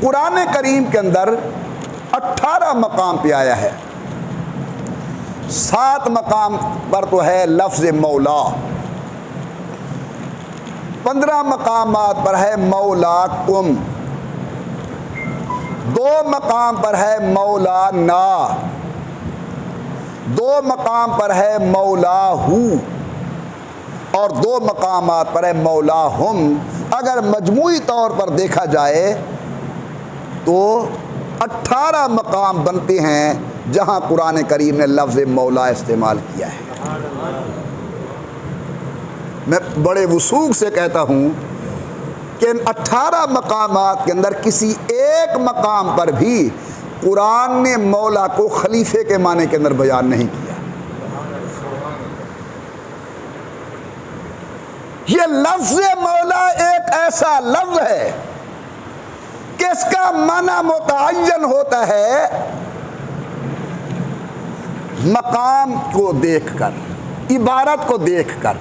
قرآن کریم کے اندر 18 مقام پہ آیا ہے، 7 مقام پر تو ہے لفظ مولا، 15 مقامات پر ہے مولا کم، 2 مقام پر ہے مولا نا، 2 مقام پر ہے مولا ہو، اور 2 مقامات پر ہے مولا ہم۔ اگر مجموعی طور پر دیکھا جائے تو 18 مقام بنتے ہیں جہاں قرآن کریم نے لفظ مولا استعمال کیا ہے۔ میں بڑے وثوق سے کہتا ہوں کہ ان 18 مقامات کے اندر کسی ایک مقام پر بھی قرآن نے مولا کو خلیفے کے معنی کے اندر بیان نہیں کیا۔ یہ لفظ مولا ایک ایسا لفظ ہے کہ اس کا معنی متعین ہوتا ہے مقام کو دیکھ کر، عبارت کو دیکھ کر۔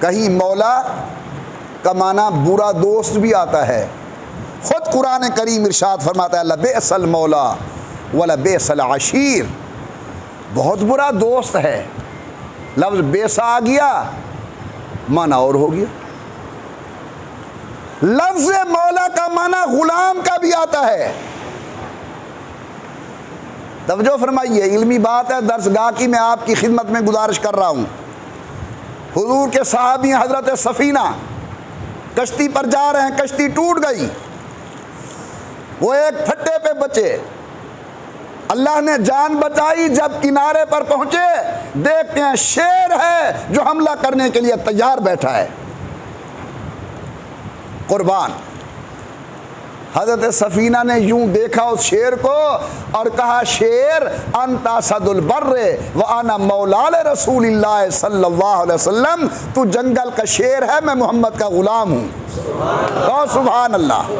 کہیں مولا کا معنی برا دوست بھی آتا ہے۔ خود قرآن کریم ارشاد فرماتا ہے لبئس المولا ولبئس العشیر، بہت برا دوست ہے۔ لفظ بیسا آ گیا، معنی اور ہو گیا۔ لفظ مولا کا معنی غلام کا بھی آتا ہے۔ توجہ فرمائیے، علمی بات ہے، درسگاہ کی میں آپ کی خدمت میں گزارش کر رہا ہوں۔ حضور کے صحابی حضرت سفینہ کشتی پر جا رہے ہیں، کشتی ٹوٹ گئی، وہ ایک پھٹے پہ بچے، اللہ نے جان بچائی۔ جب کنارے پر پہنچے دیکھتے ہیں شیر ہے جو حملہ کرنے کے لیے تیار بیٹھا ہے، قربان۔ حضرت سفینہ نے یوں دیکھا اس شیر کو اور کہا شیر انت اسد البر وانا مولا رسول اللہ صلی اللہ علیہ وسلم، تو جنگل کا شیر ہے، میں محمد کا غلام ہوں۔ سبحان اللہ۔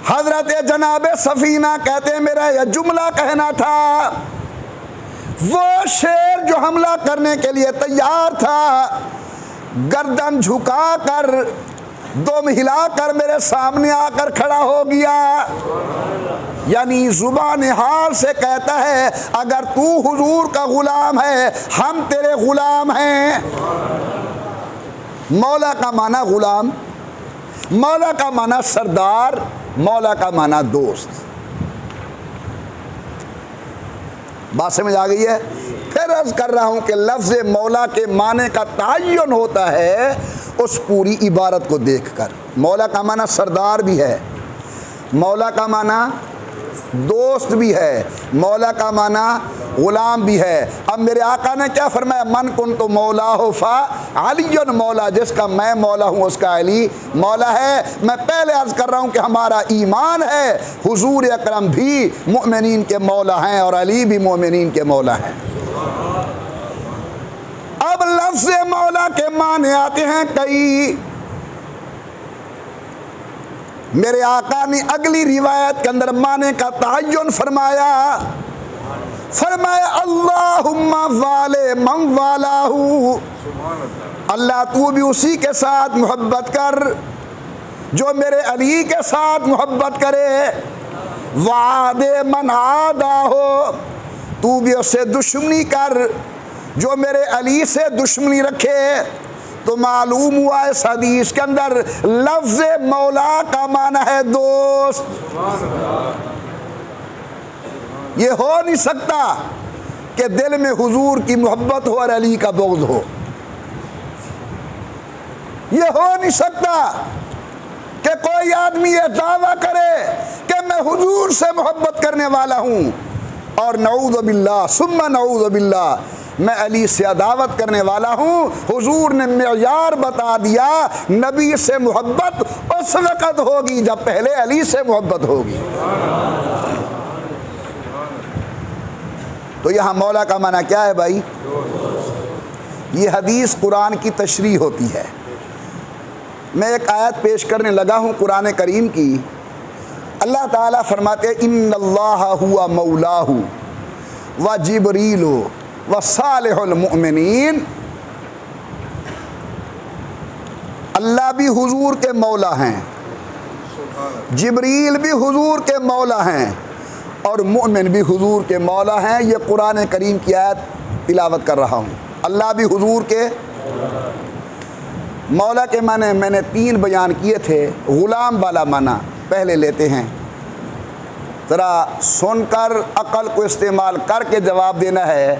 حضرت جناب سفینہ کہتے ہیں میرا یہ جملہ کہنا تھا، وہ شیر جو حملہ کرنے کے لیے تیار تھا گردن جھکا کر دم ہلا کر میرے سامنے آ کر کھڑا ہو گیا، یعنی زبان حال سے کہتا ہے اگر تو حضور کا غلام ہے ہم تیرے غلام ہیں۔ مولا کا معنی غلام، مولا کا معنی سردار، مولا کا معنی دوست۔ بات سمجھ آ گئی ہے؟ پھر عرض کر رہا ہوں کہ لفظ مولا کے معنی کا تعین ہوتا ہے اس پوری عبارت کو دیکھ کر۔ مولا کا معنی سردار بھی ہے، مولا کا معنی دوست بھی ہے، مولا کا معنی غلام بھی ہے۔ اب میرے آقا نے کیا فرمایا؟ من کنت مولا ہو فا علی مولا، جس کا میں مولا ہوں اس کا علی مولا ہے۔ میں پہلے عرض کر رہا ہوں کہ ہمارا ایمان ہے حضور اکرم بھی مومنین کے مولا ہیں اور علی بھی مومنین کے مولا ہیں۔ اب لفظ مولا کے معنی آتے ہیں کئی۔ میرے آقا نے اگلی روایت کے اندر معنی کا تعین فرمایا، فرمایا اللہم والے من والہ، اللہ تو بھی اسی کے ساتھ محبت کر جو میرے علی کے ساتھ محبت کرے، وعاد من عادہ ہو، تو بھی اس سے دشمنی کر جو میرے علی سے دشمنی رکھے۔ تو معلوم ہوا اس حدیث کے اندر لفظ مولا کا معنی ہے دوست۔ یہ ہو نہیں سکتا کہ دل میں حضور کی محبت ہو اور علی کا بغض ہو، یہ ہو نہیں سکتا کہ کوئی آدمی یہ دعویٰ کرے کہ میں حضور سے محبت کرنے والا ہوں اور نعوذ باللہ ثم نعوذ باللہ میں علی سے عداوت کرنے والا ہوں۔ حضور نے معیار بتا دیا، نبی سے محبت اس وقت ہوگی جب پہلے علی سے محبت ہوگی۔ تو یہاں مولا کا معنی کیا ہے بھائی؟ یہ حدیث قرآن کی تشریح ہوتی ہے۔ میں ایک آیت پیش کرنے لگا ہوں قرآن کریم کی۔ اللہ تعالیٰ فرماتے ہیں ان اللہ ہوا مولاہ و جبریل و صالح المؤمنین، اللہ بھی حضور کے مولا ہیں، جبریل بھی حضور کے مولا ہیں اور مومن بھی حضور کے مولا ہیں۔ یہ قرآن کریم کی آیت تلاوت کر رہا ہوں۔ اللہ بھی حضور کے مولا کے معنی میں نے 3 بیان کیے تھے۔ غلام والا معنی پہلے لیتے ہیں، ذرا سن کر عقل کو استعمال کر کے جواب دینا ہے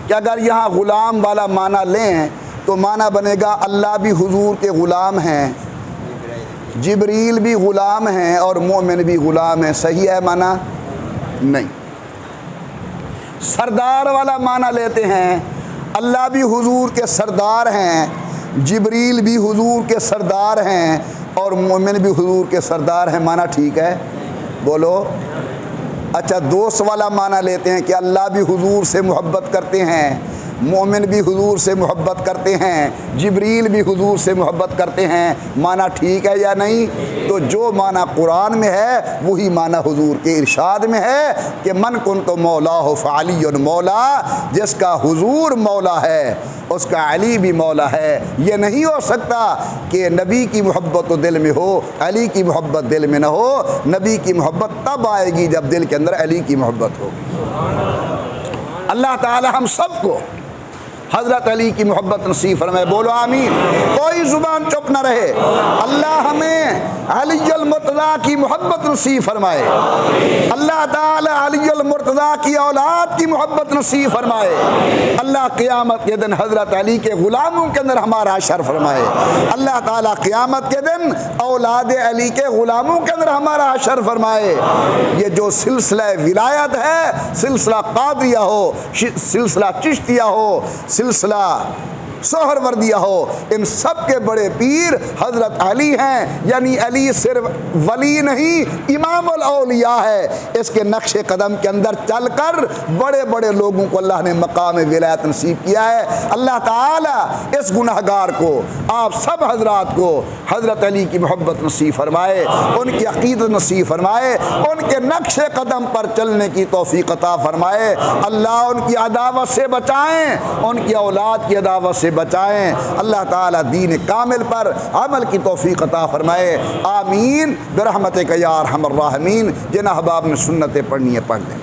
کہ اگر یہاں غلام والا معنی لیں تو معنی بنے گا اللہ بھی حضور کے غلام ہیں، جبریل بھی غلام ہیں اور مومن بھی غلام ہیں۔ صحیح ہے معنی؟ نہیں۔ سردار والا معنی لیتے ہیں، اللہ بھی حضور کے سردار ہیں، جبریل بھی حضور کے سردار ہیں اور مومن بھی حضور کے سردار ہیں۔ معنی ٹھیک ہے؟ بولو۔ اچھا دوست والا معنی لیتے ہیں کہ اللہ بھی حضور سے محبت کرتے ہیں، مومن بھی حضور سے محبت کرتے ہیں، جبریل بھی حضور سے محبت کرتے ہیں، معنی ٹھیک ہے یا نہیں؟ تو جو معنی قرآن میں ہے وہی معنی حضور کے ارشاد میں ہے کہ من کنت مولا ہو فعلی مولا، جس کا حضور مولا ہے اس کا علی بھی مولا ہے۔ یہ نہیں ہو سکتا کہ نبی کی محبت تو دل میں ہو، علی کی محبت دل میں نہ ہو۔ نبی کی محبت تب آئے گی جب دل کے اندر علی کی محبت ہوگی۔ اللہ تعالی ہم سب کو حضرت علی کی محبت نصیب فرمائے، بولو آمین۔ کوئی زبان چپ نہ رہے۔ اللہ ہمیں علی المرتضیٰ کی محبت نصیب فرمائے، اللہ تعالی علی المرتضیٰ کی اولاد کی محبت نصیب فرمائے، اللہ قیامت کے دن حضرت علی کے غلاموں کے اندر ہمارا حشر فرمائے، اللہ تعالی قیامت کے دن اولاد علی کے غلاموں کے اندر ہمارا حشر فرمائے۔ یہ جو سلسلہ ولایت ہے، سلسلہ قادریہ ہو، سلسلہ چشتیہ ہو، سلسلہ سہروردیہ ہو، ان سب کے بڑے پیر حضرت علی ہیں، یعنی علی صرف ولی نہیں امام الاولیاء ہے۔ اس کے نقش قدم کے اندر چل کر بڑے بڑے لوگوں کو اللہ نے مقام ولایت نصیب کیا ہے۔ اللہ تعالی اس گناہگار کو، آپ سب حضرات کو حضرت علی کی محبت نصیب فرمائے، ان کی عقیدت نصیب فرمائے، ان کے نقش قدم پر چلنے کی توفیق عطا فرمائے۔ اللہ ان کی عداوت سے بچائیں، ان کی اولاد کی عداوت سے بچائیں۔ اللہ تعالی دین کامل پر عمل کی توفیق عطا فرمائے، آمین برحمتک یا ارحم الراحمین۔ جن احباب نے سنتیں پڑھنی ہے پڑھ دیں۔